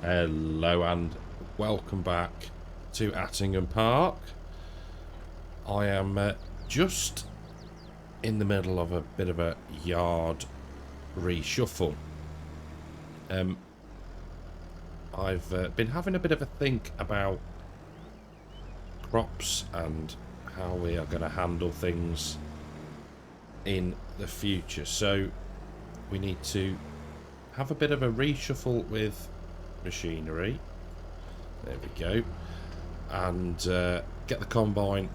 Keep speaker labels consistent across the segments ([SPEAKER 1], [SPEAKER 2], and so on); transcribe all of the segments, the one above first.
[SPEAKER 1] Hello and welcome back to Attingham Park. I am just in the middle of a bit of a yard reshuffle. I've been having a bit of a think about crops and how we are going to handle things in the future. So we need to have a bit of a reshuffle with machinery. There we go. And get the combine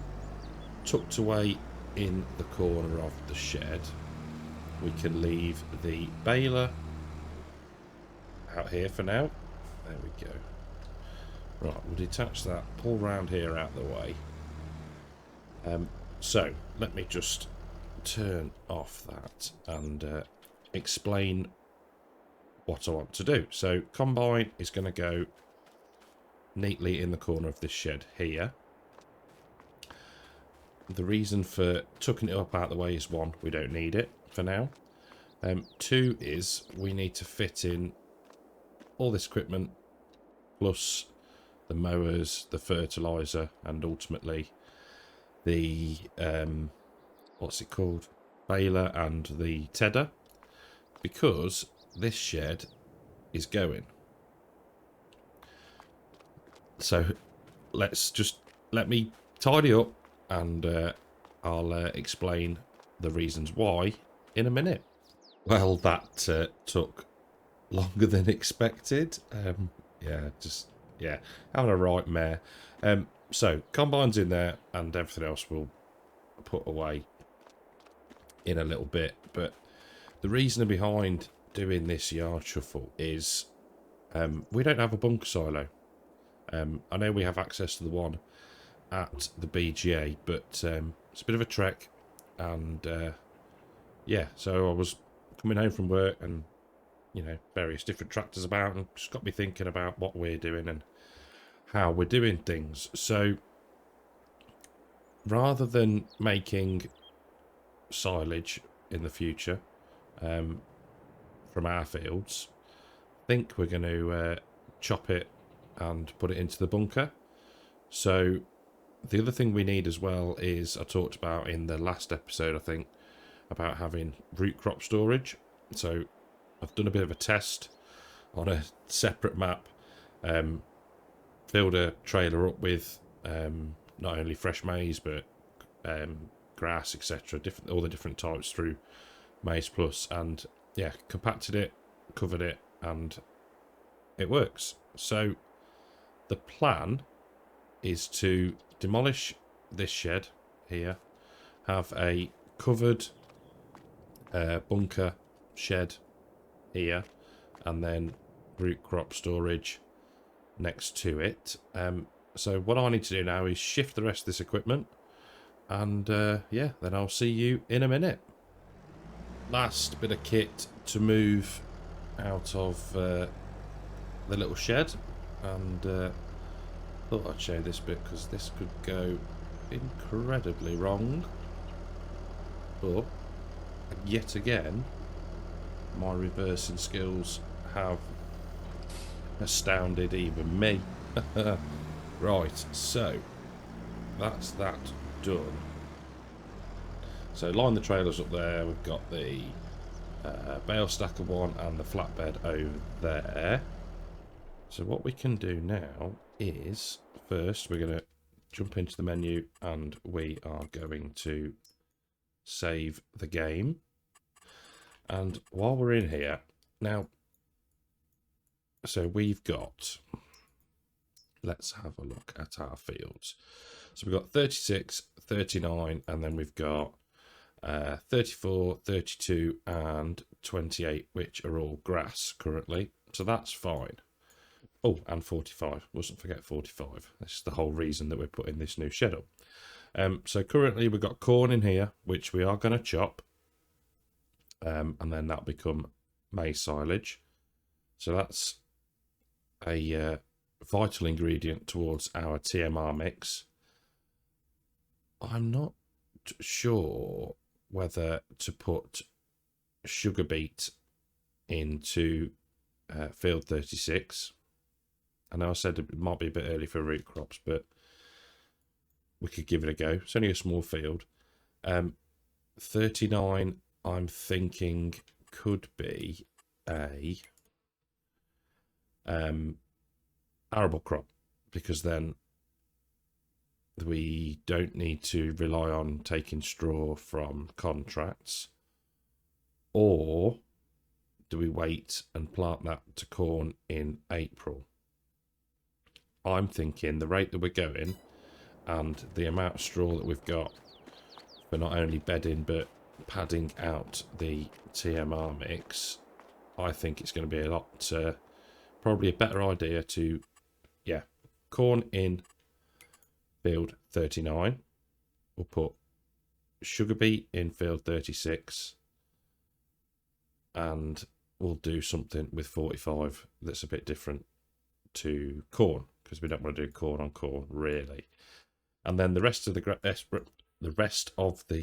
[SPEAKER 1] tucked away in the corner of the shed. We can leave the baler out here for now. There we go. Right, we'll detach that, pull round here out the way. So let me just turn off that and explain what I want to do. So combine is going to go neatly in the corner of this shed here. The reason for tucking it up out of the way is one, we don't need it for now. Two is we need to fit in all this equipment plus the mowers, the fertilizer, and ultimately the what's it called, baler and the tedder, because this shed is going. So let me tidy up and I'll explain the reasons why in a minute. Well, that took longer than expected. Yeah, having a right mare. So combine's in there and everything else we'll put away in a little bit. But the reason behind doing this yard shuffle is we don't have a bunker silo. I know we have access to the one at the BGA, but it's a bit of a trek, and yeah, so I was coming home from work and, you know, various different tractors about, and just got me thinking about what we're doing and how we're doing things. So rather than making silage in the future from our fields, I think we're going to chop it and put it into the bunker. So the other thing we need as well is, I talked about in the last episode, I think, about having root crop storage. So I've done a bit of a test on a separate map, filled a trailer up with not only fresh maize but grass, etc., all the different types through maizeplus, and yeah, compacted it, covered it, and it works. So the plan is to demolish this shed here, have a covered bunker shed here, and then root crop storage next to it. So what I need to do now is shift the rest of this equipment, and yeah, then I'll see you in a minute. Last bit of kit to move out of the little shed, and thought I'd show this bit because this could go incredibly wrong, but yet again my reversing skills have astounded even me. Right, so that's that done. So line the trailers up there. We've got the bale stacker one and the flatbed over there. So what we can do now is, first we're going to jump into the menu and we are going to save the game. And while we're in here now, so we've got, let's have a look at our fields. So we've got 36, 39, and then we've got 34, 32, and 28, which are all grass currently. So that's fine. Oh, and 45. Mustn't forget 45. This is the whole reason that we're putting this new shed up. So currently we've got corn in here, which we are going to chop. And then that'll become maize silage. So that's a vital ingredient towards our TMR mix. I'm not sure whether to put sugar beet into field 36 I know I said it might be a bit early for root crops, but we could give it a go. It's only a small field. 39, I'm thinking, could be a arable crop, because then we don't need to rely on taking straw from contracts. Or do we wait and plant that to corn in April? I'm thinking the rate that we're going and the amount of straw that we've got for not only bedding but padding out the TMR mix, I think it's going to be a lot, probably a better idea to, corn in field 39. We'll put sugar beet in field 36, and we'll do something with 45 that's a bit different to corn, because we don't want to do corn on corn really. And then the rest of the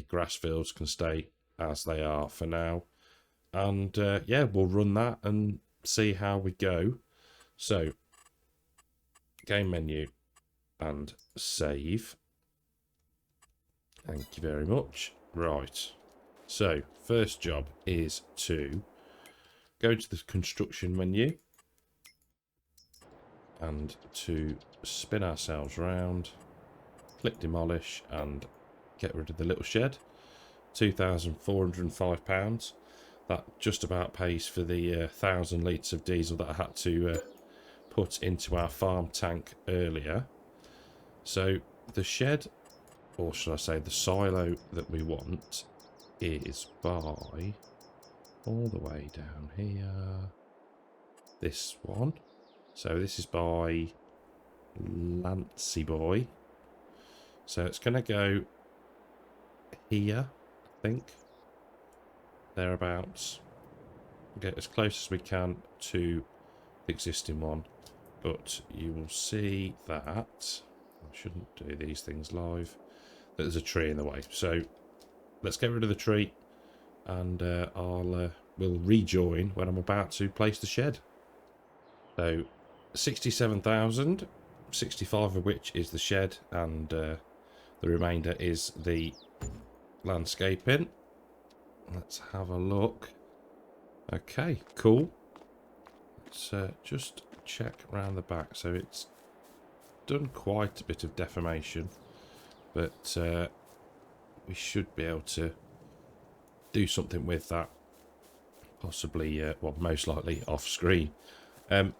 [SPEAKER 1] grass fields can stay as they are for now. And we'll run that and see how we go. So, game menu and save. Thank you very much. Right. So, first job is to go to the construction menu and to spin ourselves round, click demolish and get rid of the little shed. £2,405. That just about pays for the 1,000 litres of diesel that I had to put into our farm tank earlier. So the shed, or should I say the silo that we want, is by all the way down here. This one. So this is by Lancy Boy. So it's going to go here, I think. Thereabouts. Get as close as we can to the existing one. But you will see that, I shouldn't do these things live, that there's a tree in the way. So let's get rid of the tree, and we'll rejoin when I'm about to place the shed. So 67,000, 65 of which is the shed, and the remainder is the landscaping. Let's have a look. Okay, cool. Let's just check around the back. So it's done quite a bit of deformation, but we should be able to do something with that. Possibly, well, most likely off screen. And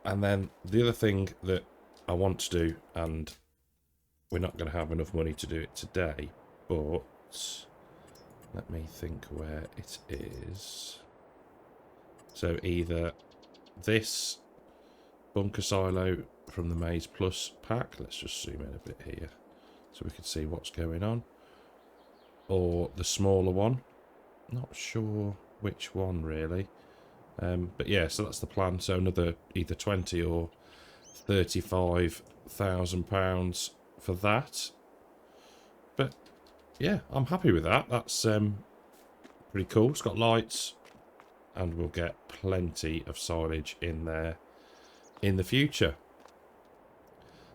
[SPEAKER 1] then the other thing that I want to do, and we're not going to have enough money to do it today, but let me think where it is. So either this bunker silo from the maizeplus pack, let's just zoom in a bit here so we can see what's going on, or the smaller one. Not sure which one really, but yeah, so that's the plan. So another either 20 or 35,000 pounds for that. But yeah, I'm happy with that. That's pretty cool. It's got lights, and we'll get plenty of silage in there in the future.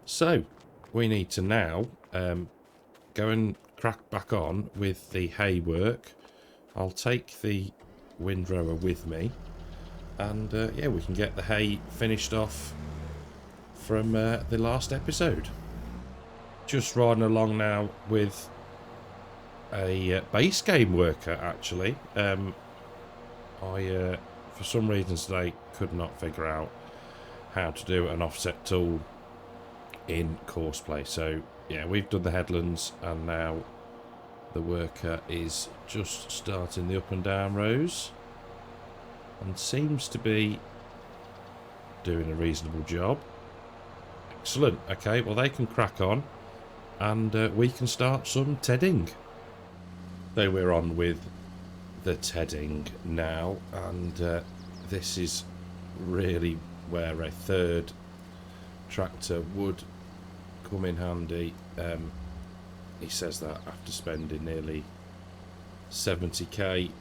[SPEAKER 1] So we need to now go and crack back on with the hay work. I'll take the windrower with me, and yeah, we can get the hay finished off from the last episode. Just riding along now with a base game worker, actually. I for some reason today could not figure out how to do an offset tool in Courseplay. So yeah, we've done the headlands, and now the worker is just starting the up and down rows, and seems to be doing a reasonable job. Excellent. Okay, well, they can crack on, and we can start some tedding. So we're on with the tedding now, and this is really where a third tractor would come in handy. He says that after spending nearly 70k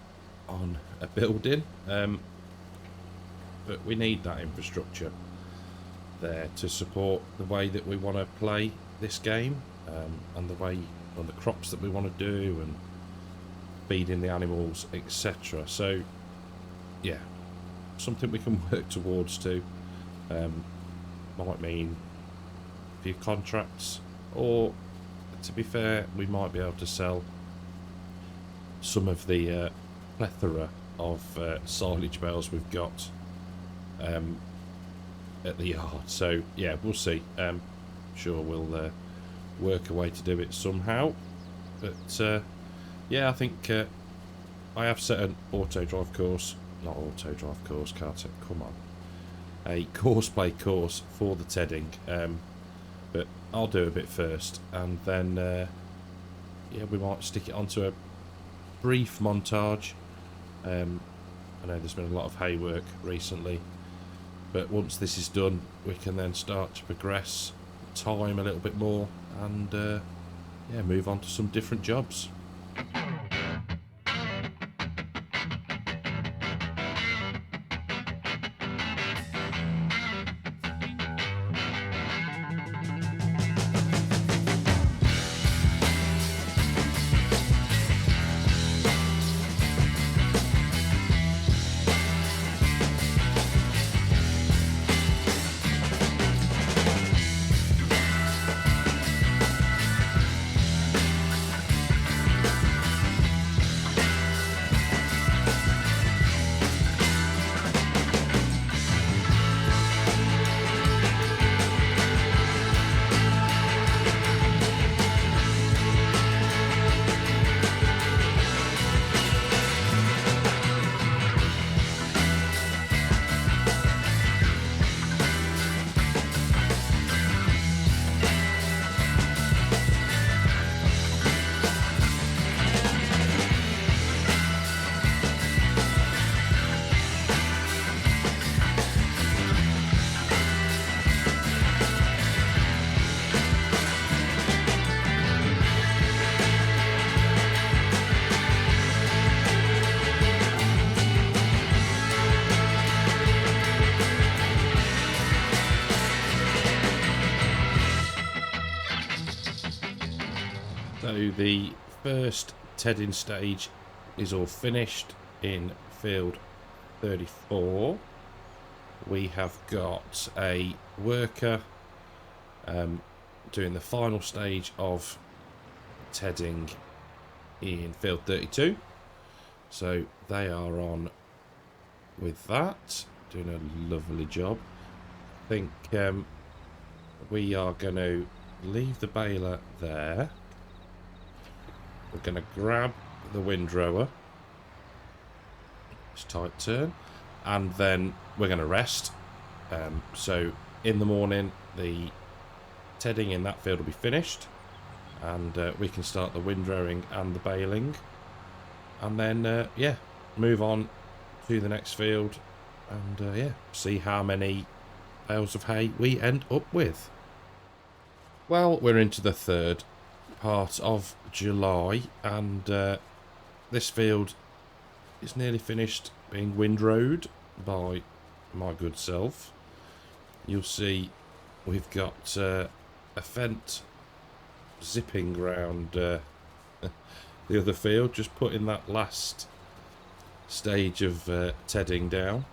[SPEAKER 1] on a building, but we need that infrastructure. there to support the way that we want to play this game, and the way on the crops that we want to do and feeding the animals, etc. So yeah, something we can work towards to. Might mean a few contracts, or to be fair, we might be able to sell some of the plethora of silage bales we've got at the yard. So yeah, we'll see. Sure, we'll work a way to do it somehow. But yeah, I think I have set an auto drive course, not auto drive course, Cartech, come on, a courseplay course for the tedding. But I'll do a bit first, and then yeah, we might stick it onto a brief montage. I know there's been a lot of hay work recently, but once this is done, we can then start to progress time a little bit more, and yeah, move on to some different jobs. So the first tedding stage is all finished in field 34. We have got a worker doing the final stage of tedding in field 32. So they are on with that, doing a lovely job. I think we are going to leave the baler there. We're going to grab the windrower, just tight turn, and then we're going to rest. So in the morning, the tedding in that field will be finished, and we can start the windrowing and the baling, and then yeah, move on to the next field, and yeah, see how many bales of hay we end up with. Well, we're into the third part of July, and this field is nearly finished being windrowed by my good self. You'll see we've got a fent zipping round the other field, just putting that last stage of tedding down.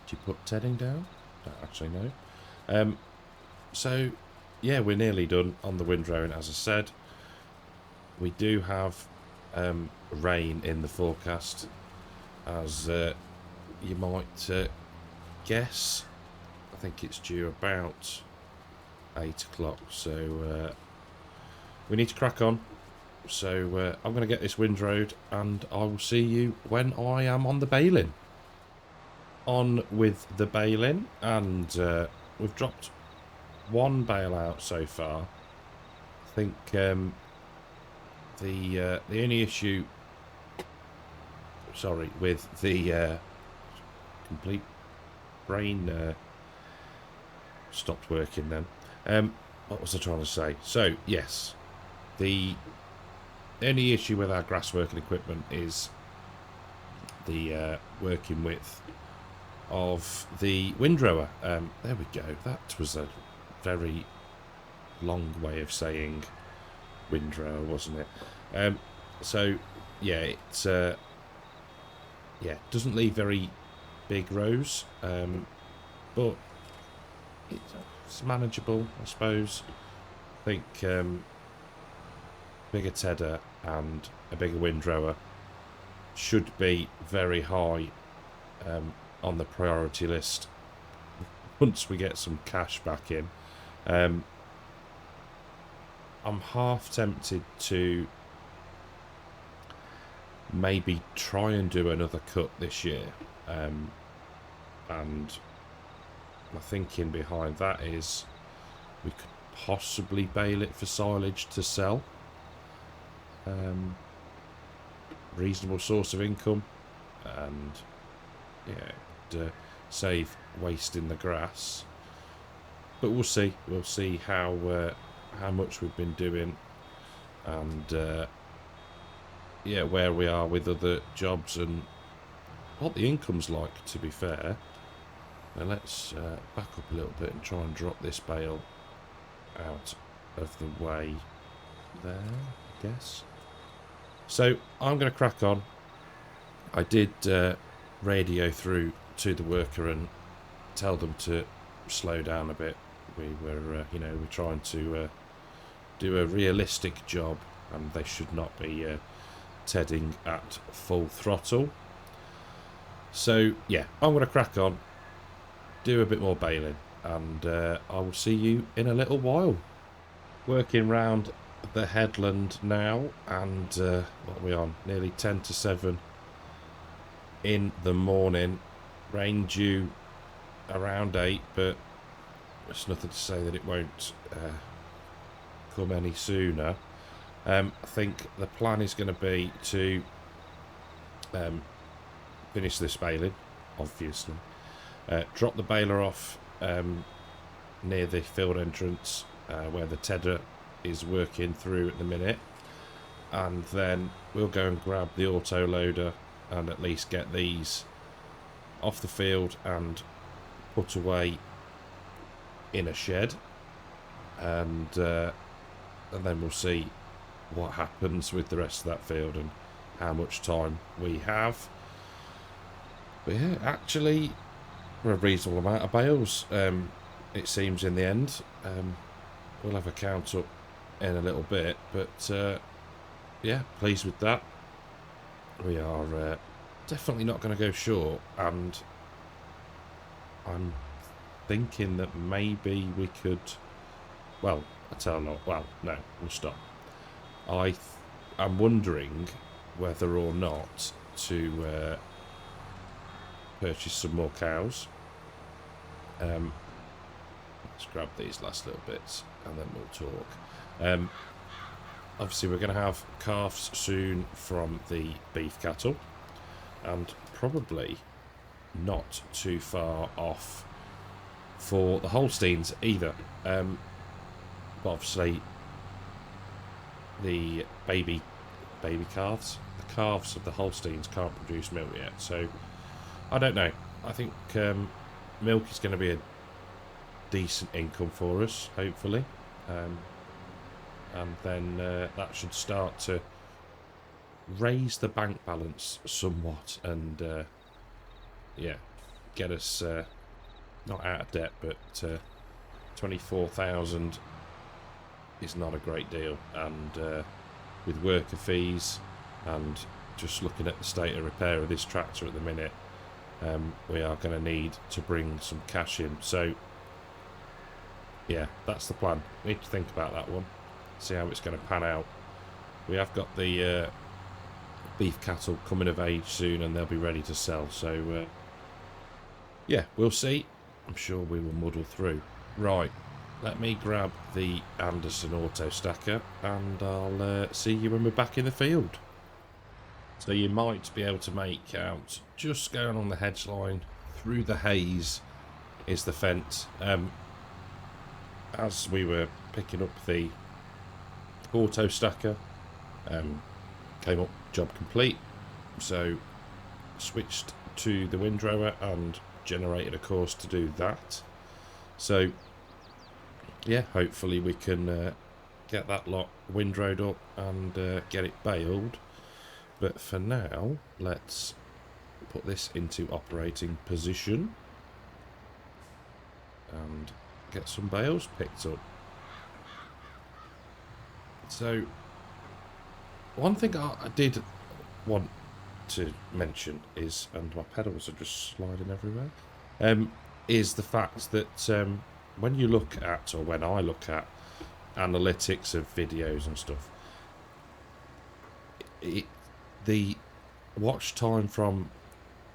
[SPEAKER 1] Did you put tedding down? Don't actually know. So yeah, we're nearly done on the windrowing, as I said. We do have rain in the forecast, as you might guess. I think it's due about 8 o'clock, so we need to crack on. So I'm going to get this windrowed, and I will see you when I am on the baling. On with the baling, and we've dropped one bale out so far. I think the only issue, sorry, with the complete brain stopped working then. What was I trying to say? So yes, the only issue with our grass working equipment is the working width of the windrower. There we go. That was a very long way of saying windrower, wasn't it? So yeah, it's yeah, doesn't leave very big rows, but it's manageable, I suppose. I think bigger tedder and a bigger windrower should be very high on the priority list once we get some cash back in. I'm half tempted to maybe try and do another cut this year, and my thinking behind that is we could possibly bale it for silage to sell. Reasonable source of income, and yeah, save wasting the grass. But we'll see. We'll see how much we've been doing, and yeah, where we are with other jobs and what the income's like. To be fair, now let's back up a little bit and try and drop this bale out of the way there, I guess. So I'm going to crack on. I did radio through to the worker and tell them to slow down a bit. We were, you know, we're trying to do a realistic job, and they should not be tedding at full throttle. So yeah, I'm going to crack on, do a bit more baling, and I will see you in a little while. Working round the headland now, and what are we on? Nearly 10 to 7 in the morning. Rain due around 8, but there's nothing to say that it won't come any sooner. I think the plan is going to be to finish this baling, obviously. Drop the baler off near the field entrance where the tedder is working through at the minute, and then we'll go and grab the auto loader and at least get these off the field and put away in a shed, and then we'll see what happens with the rest of that field and how much time we have. But yeah, actually a reasonable amount of bales, it seems, in the end. We'll have a count up in a little bit, but yeah, pleased with that. We are definitely not going to go short, and I'm thinking that maybe we could, well, I tell you not, well, no, we'll stop. I'm wondering whether or not to purchase some more cows. Let's grab these last little bits and then we'll talk. Obviously we're going to have calves soon from the beef cattle, and probably not too far off for the Holsteins either. But obviously the baby calves, the calves of the Holsteins can't produce milk yet, so I don't know. I think milk is going to be a decent income for us, hopefully, and then that should start to raise the bank balance somewhat, and yeah, get us not out of debt, but 24,000 is not a great deal, and with worker fees and just looking at the state of repair of this tractor at the minute, we are going to need to bring some cash in. So yeah, that's the plan. We need to think about that one, see how it's going to pan out. We have got the beef cattle coming of age soon, and they'll be ready to sell, so yeah, we'll see. I'm sure we will muddle through. Right, let me grab the Anderson auto stacker, and I'll see you when we're back in the field. So you might be able to make out, just going on the hedge line through the haze is the fence. As we were picking up the auto stacker, came up job complete, so switched to the windrower and generated a course to do that. So yeah, hopefully we can get that lot windrowed up and get it baled. But for now, let's put this into operating position and get some bales picked up. So one thing I did want to mention is, and my pedals are just sliding everywhere, is the fact that when you look at, or when I look at analytics of videos and stuff, the watch time from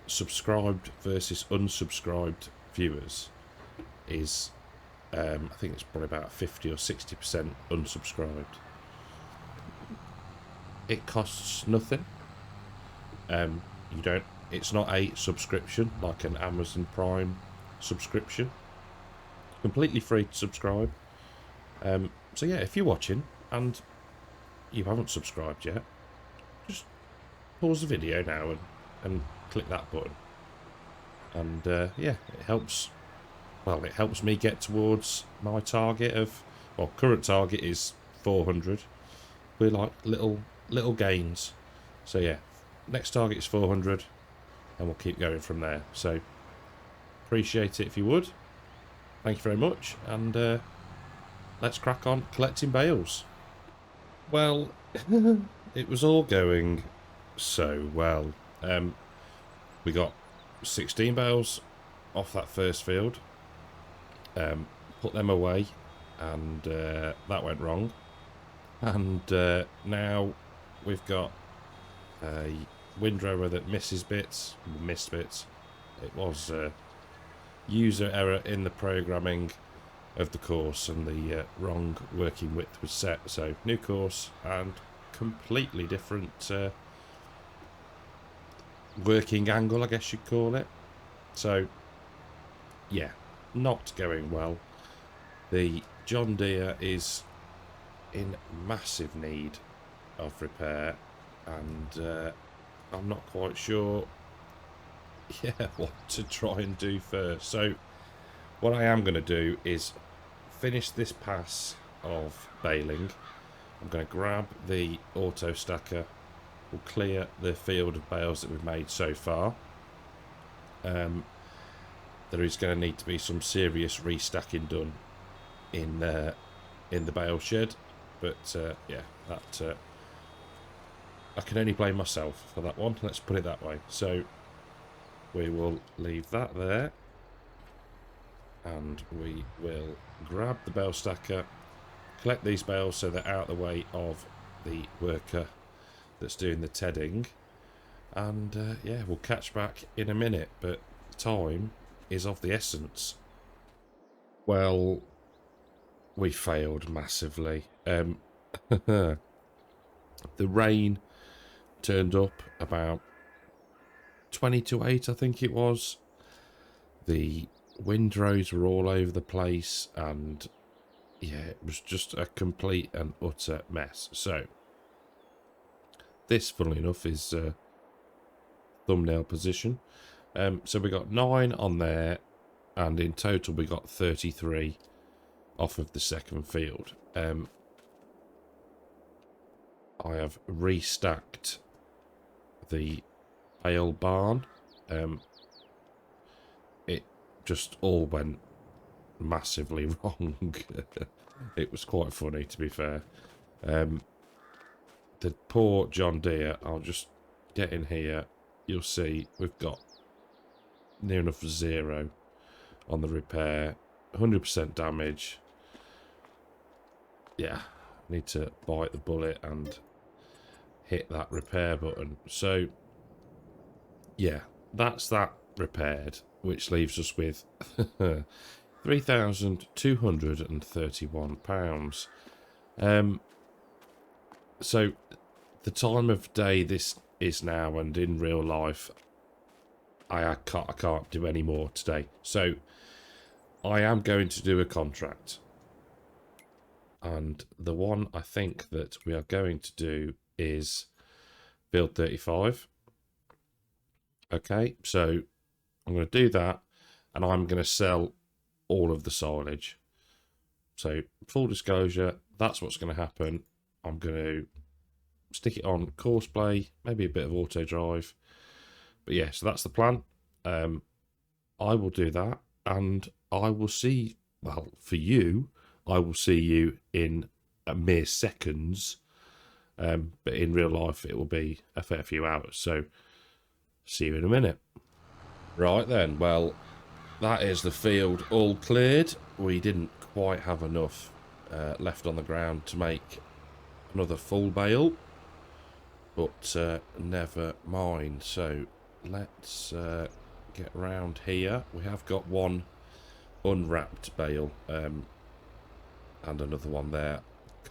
[SPEAKER 1] subscribed versus unsubscribed viewers is, I think it's probably about 50 or 60% unsubscribed. It costs nothing. You don't. It's not a subscription like an Amazon Prime subscription. Completely free to subscribe. So yeah, if you're watching and you haven't subscribed yet, just pause the video now and click that button. And yeah, it helps. Well, it helps me get towards my target of, well, current target is 400. We're like little gains. So yeah, next target is 400, and we'll keep going from there. So appreciate it if you would. Thank you very much, and let's crack on collecting bales. Well, it was all going so well. We got 16 bales off that first field. Put them away, and that went wrong. And now we've got a windrower that missed bits. It was user error in the programming of the course, and the wrong working width was set. So new course and completely different working angle, I guess you'd call it. So yeah, not going well. The John Deere is in massive need of repair, and I'm not quite sure what to try and do first. So what I am going to do is finish this pass of baling. I'm going to grab the auto stacker. We'll clear the field of bales that we've made so far. There is going to need to be some serious restacking done in the bale shed, but yeah, that I can only blame myself for that one. Let's put it that way. So we will leave that there, and we will grab the bale stacker, collect these bales so they're out of the way of the worker that's doing the tedding, and yeah, we'll catch back in a minute. But time is of the essence. Well, we failed massively. The rain turned up about 20 to 8, I think it was. The windrows were all over the place, and yeah, it was just a complete and utter mess. So this, funnily enough, is thumbnail position. So we got 9 on there, and in total we got 33 off of the second field. I have restacked the bale barn. It just all went massively wrong. It was quite funny, to be fair. The poor John Deere, I'll just get in here. You'll see we've got near enough 0 on the repair. 100% damage. Yeah, need to bite the bullet and hit that repair button. So yeah, that's that repaired, which leaves us with £3,231. So the time of day this is now, and in real life, I can't do any more today. So I am going to do a contract, and the one I think that we are going to do is field 35. Okay, so I'm going to do that. and I'm going to sell all of the silage. So full disclosure, that's what's going to happen. I'm going to stick it on course play, maybe a bit of auto drive. But yeah, so that's the plan. I will do that, and I will see, well, for you, I will see you in a mere seconds. But in real life, it will be a fair few hours. So see you in a minute. Right then, well, that is the field all cleared. We didn't quite have enough left on the ground to make another full bale, but never mind. So let's get round here. We have got one unwrapped bale and another one there.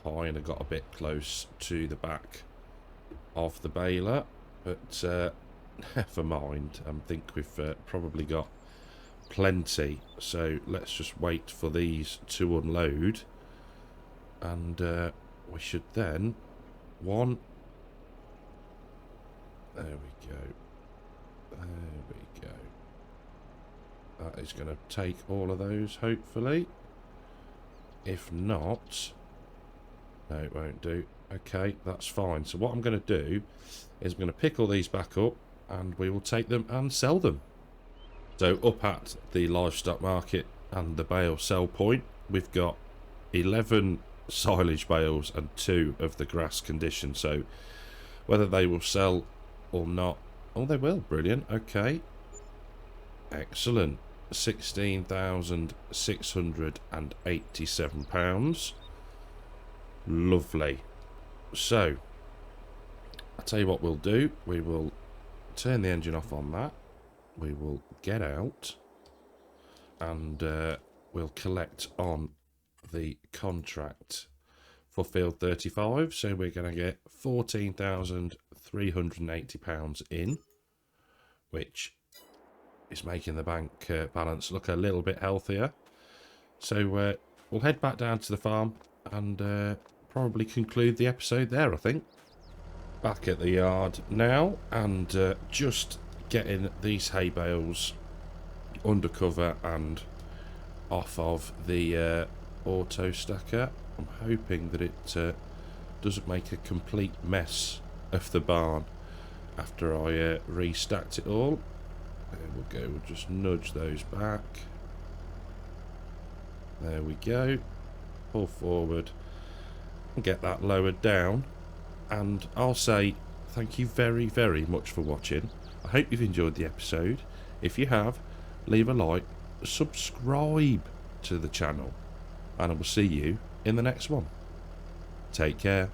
[SPEAKER 1] Kind of got a bit close to the back of the baler, but never mind. I think we've probably got plenty, so let's just wait for these to unload, and we should then there we go, that is going to take all of those, hopefully. If not, no, it won't do. Okay, that's fine. So what I'm going to do is I'm going to pick all these back up, and we will take them and sell them. So up at the livestock market and the bale sell point, we've got 11 silage bales and 2 of the grass condition. So whether they will sell or not, oh, they will. Brilliant. Okay, excellent. £16,687. Lovely. So I'll tell you what we'll do. We will turn the engine off on that. We will get out, and we'll collect on the contract for field 35. So we're going to get £14,380 in, which is making the bank balance look a little bit healthier. So we'll head back down to the farm and probably conclude the episode there, I think. Back at the yard now, and just getting these hay bales under cover and off of the auto stacker. I'm hoping that it doesn't make a complete mess of the barn after I restacked it all. There we go, we'll just nudge those back. There we go. Pull forward and get that lowered down. And I'll say thank you very, very much for watching. I hope you've enjoyed the episode. If you have, leave a like, subscribe to the channel, and I will see you in the next one. Take care.